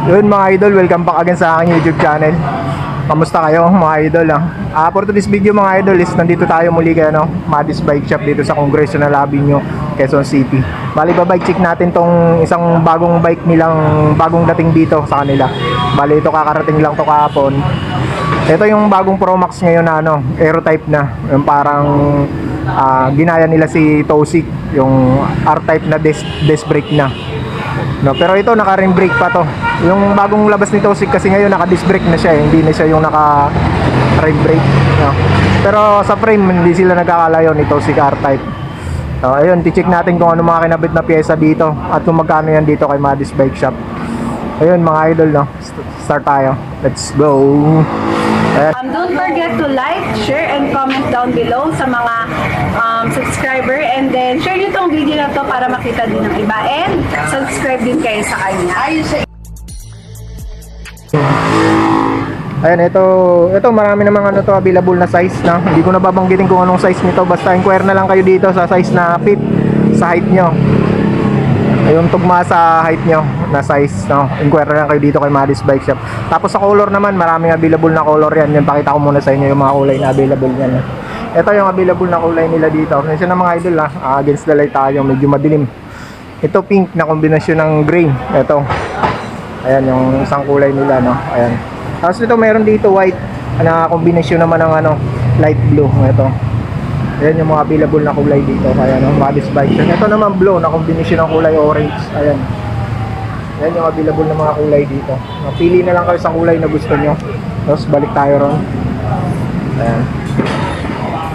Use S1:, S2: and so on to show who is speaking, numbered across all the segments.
S1: Yun mga idol, welcome back again sa aking YouTube channel. Kamusta kayo mga idol? For today's video mga idol is nandito tayo muli kay Madis Bike Shop dito sa Congressional Avenue, Quezon City. Bali ba bike check natin tong isang bagong bike nilang bagong dating dito sa kanila. Bali ito kakarating lang to kahapon. Ito yung bagong Pro Max ngayon na Aero type na. Yung parang ginaya nila si Tosi, yung R-type na disc brake na. No, pero ito naka-rim brake pa to. Yung bagong labas ni Tosi kasi ngayon naka-disc brake na siya, hindi na siya yung naka-rim brake, no. Pero sa frame hindi sila nagkakalayo ni Tosi R-type. So, ayun, i-check natin kung ano mga kinabit na pyesa dito at kung magkano yan dito kay Madis Bike Shop. Ayun mga idol, no. Start tayo. Let's go.
S2: Don't forget to like, share, and comment down below sa mga subscriber, and then share nyo tong video na to para makita din ng iba, and subscribe din kayo sa kanya.
S1: Ayan, ito marami namang available na size na. Hindi ko na babanggitin kung anong size nito, basta inquire na lang kayo dito sa size na fit sa height nyo. Ayun, tugma sa height nyo na size, no. Inquire na lang kayo dito kay Madis Bike Shop. Tapos sa color naman, maraming available na color yan. Yung pakita ko muna sa inyo yung mga kulay na available yan. Ito yung available na kulay nila dito. Minsan na mga idol against the light tayo, medyo madilim. Ito pink na kombinasyon ng gray. Ito. Ayan yung isang kulay nila, no. Ayan. Tapos ito meron dito white na kombinasyon naman ng light blue. Ito. Ayan yung mga available na kulay dito. Ayan, Madis Bike Shop. Ito naman blue na kombinasyon ng kulay orange. Ayan. Ayan yung available na mga kulay dito. Pili na lang kayo sa kulay na gusto nyo. Tapos balik tayo ron. Ayan.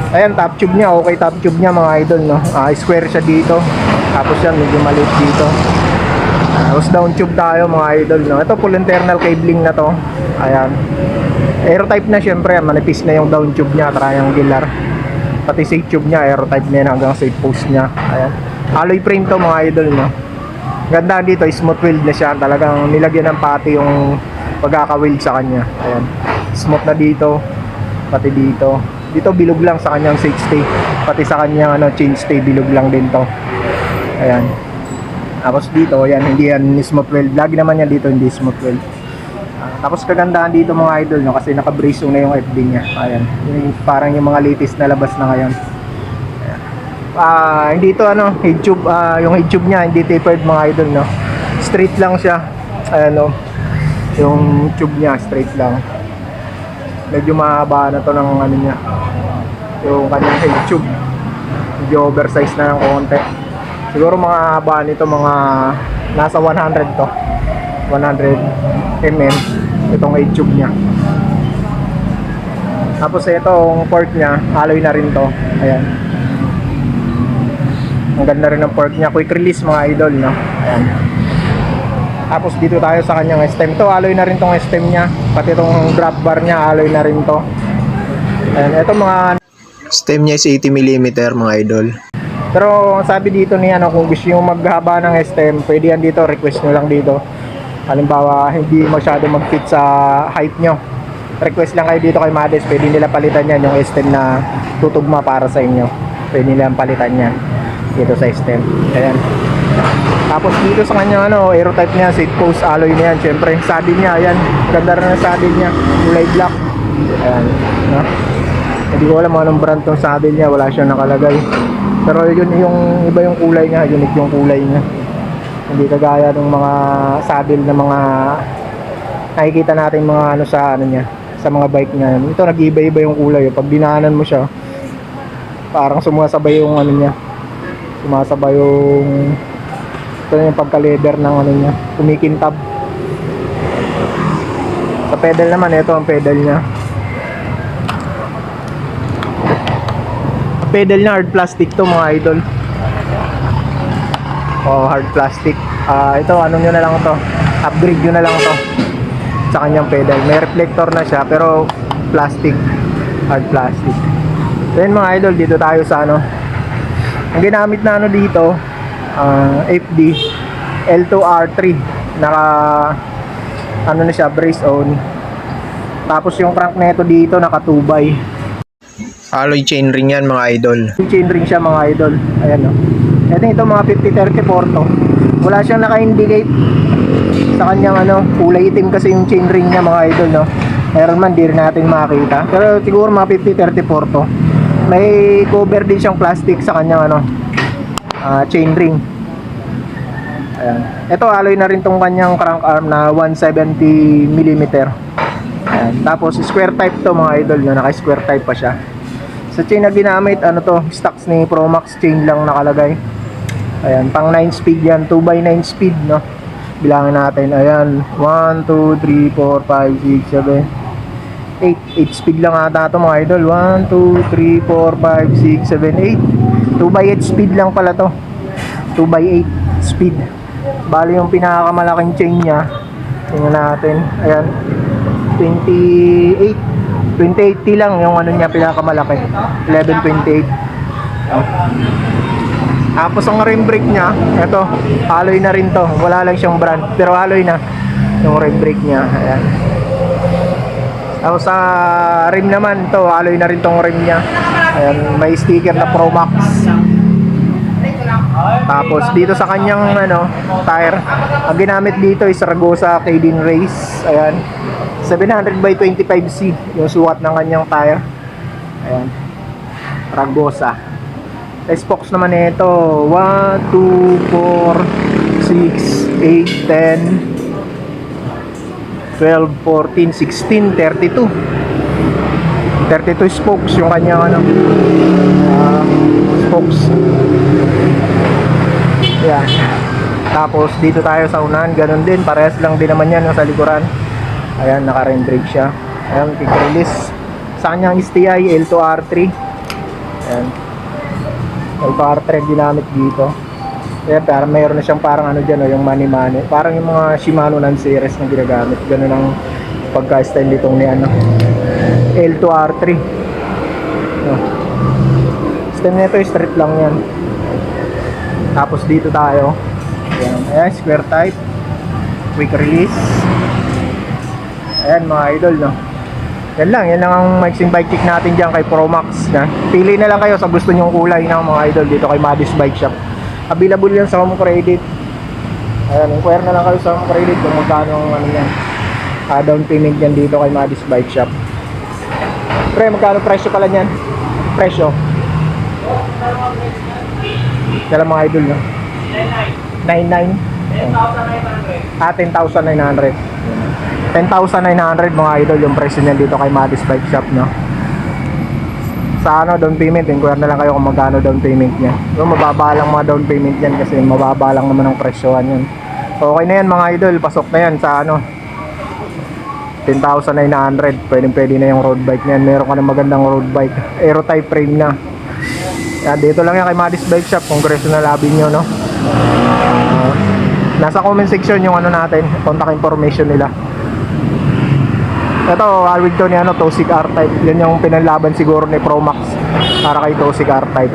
S1: Ayan, top tube niya. Okay, top tube niya mga idol, no. Square siya dito. Tapos yan, medyo maliit dito. Tapos down tube tayo mga idol, no. Ito full internal cabling na to. Ayan. Aero type na syempre. Manipis na yung down tube niya. Triangular. Pati safe tube niya. Aero type na yan hanggang safe post niya. Ayan. Alloy frame to mga idol, no. Ganda dito, smooth wheel na siya. Talagang nilagyan ng pati yung pagkaka-wheel sa kanya. Ayan. Smooth na dito. Pati dito. Dito bilog lang sa kanyang safe stay. Pati sa kanyang chain stay bilog lang din to. Ayan. Tapos dito, ayan, hindi yan smooth wheel. Lagi naman yan dito hindi smooth wheel. Tapos kagandahan dito mga idol, no, kasi naka-brace na yung FD niya. Ayan. Parang yung mga latest na labas na ngayon. Hindi ito head tube, yung head tube niya hindi tapered mga idol, no. Straight lang siya. Ayan, no. Yung tube niya straight lang. Medyo mahaba na to ng niya. Yung kanyang head tube. Medyo oversize na ng konti. Siguro mga haba nito mga nasa 100 to. 100 mm itong head tube niya. Tapos itong port niya, alloy na rin to. Ayan. Ang ganda rin ng port niya, quick release mga idol, no. Ayan. Tapos dito tayo sa kanyang stem. To alloy na rin tong stem niya. Pati itong drop bar niya, alloy na rin to. Ayan, ito mga stem niya is 80 mm mga idol. Pero sabi dito ni kung gusto niyo maghaba ng stem, pwede yan dito, request nyo lang dito. Halimbawa, hindi masyado mag-fit sa height nyo, request lang kayo dito kay Madis. Pwede nila palitan yan, yung stem na tutugma para sa inyo. Pwede nila palitan yan dito sa stem. Ayan. Tapos dito sa kanya aero type niya, seat post alloy niya yan. Syempre, saddle niya, ayan. Ganda rin ang saddle niya, kulay black. Ayan, no? Hindi ko alam anong brand tong saddle niya, wala siyang nakalagay. Pero yun yung iba yung kulay niya, unique yung kulay niya. Hindi kagaya ng mga saddle na mga nakikita natin mga sa niya, sa mga bike niya. Ito nag-iiba-iba yung kulay. Pag dinaanan mo siya, parang sumasabay yung niya. Sumasabay yung yung pagka-leather ng niya, kumikintab. Sa pedal naman, ito ang pedal niya. Pedal niya hard plastic to mga idol. Hard plastic. Ito nyo na lang to, upgrade nyo na lang to sa kanyang pedal. May reflector na siya pero plastic, hard plastic. Then mga idol, dito tayo sa ang ginamit na dito, FD L2R3, naka na siya, brace on. Tapos yung crank neto dito naka 2x alloy chainring yan mga idol. Chainring siya mga idol. Ayan, no. Ito mga 50-30 Porto. Wala siyang naka-indicate sa kanyang ano, kulay itim kasi yung chain ring niya mga idol, no. Meron man, di rin natin makita. Pero siguro mga 50-34 to. May cover din siyang plastic sa kanyang ano, chain ring. Ayan. Ito alloy na rin tong kanyang crank arm na 170mm. Ayan. Tapos square type to mga idol, no? Naka square type pa siya. Sa chain na ginamit, ano to, stocks ni Promax chain lang nakalagay. Ayan, pang 9 speed yan, 2x9 speed, no. Bilangin natin, ayan, 1, 2, 3, 4, 5, 6, 7 8 speed lang ata ito mga idol. 1, 2, 3, 4, 5, 6, 7, 8 2x8 speed lang pala to. 2x8 speed. Bali yung pinakamalaking chain nya, tingnan natin, ayan, 28T lang yung ano niya, pinakamalaki, 1128. Tapos ang rim brake nya, ito, alloy na rin to. Wala lang siyang brand, pero alloy na yung rim brake nya. Ayan. Tapos sa rim naman to, alloy na rin tong rim nya. Ayan, may sticker na Promax. Tapos dito sa kanyang ano, tire, ang ginamit dito is Ragosa Kadin Race. Ayan, 700/25C yung sukat ng kanyang tire. Ayan, Ragosa. Spokes naman ito 1, 2, 4, 6, 8, 10, 12, 14, 16, 32 spokes yung kanyang ano, spokes. Yeah. Tapos dito tayo sa unahan, ganun din, parehas lang din naman yan yung sa likuran. Ayan, naka-rim brake siya. Ayan, quick release. Sa kanyang STI L2R3. Ayan, L2R3 ginamit dito. Ayan, parang mayroon na siyang parang ano dyan, yung mani-mani. Parang yung mga Shimano non-series na ginagamit. Ganun ang pagka-style nitong ni ano, L2R3. Stem nito straight lang yan. Tapos dito tayo, ayan, ayan, square type, quick release. Ayan mga idol, no. Yan lang ang mixing bike check natin dyan kay Promax, na. Pili na lang kayo sa gusto nyong kulay ng mga idol dito kay Madis Bike Shop. Available yan sa home credit. Ayan, inquire na lang kayo sa home credit kung magkano ang ano yan, down payment yan dito kay Madis Bike Shop. Pre, magkano presyo pala yan? Presyo kaya mga idol, no? 99 10,900 10,900 mga idol yung presyo niyan dito kay Madis Bike Shop, no? Sa ano, down payment, inquire na lang kayo kung magkano down payment niya. So, mababa lang mga down payment yan kasi mababa lang naman ang presyohan yun. Okay na yan mga idol, pasok na yan sa ano, 10,900. Pwede na yung road bike niyan. Meron ka na magandang road bike, aero type frame na. Yan, dito lang yan kay Madis Bike Shop, Congressional Avenue, no? Nasa comment section yung ano natin, contact information nila. Ito, awig to ni ano, Tosig R-Type. Yan yung pinanlaban siguro ni Promax para kay Tosig R-Type.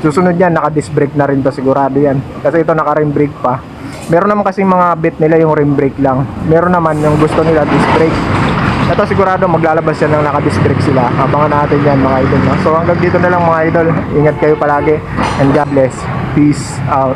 S1: Susunod yan, naka-disc brake na rin to, sigurado yan. Kasi ito naka-rim brake pa. Meron naman kasing mga bit nila yung rim brake lang. Meron naman yung gusto nila disc brake. Ito sigurado maglalabas yan ng naka-disc brake sila. Abangan natin yan mga idol, no? So hanggang dito na lang mga idol. Ingat kayo palagi and God bless. Peace out.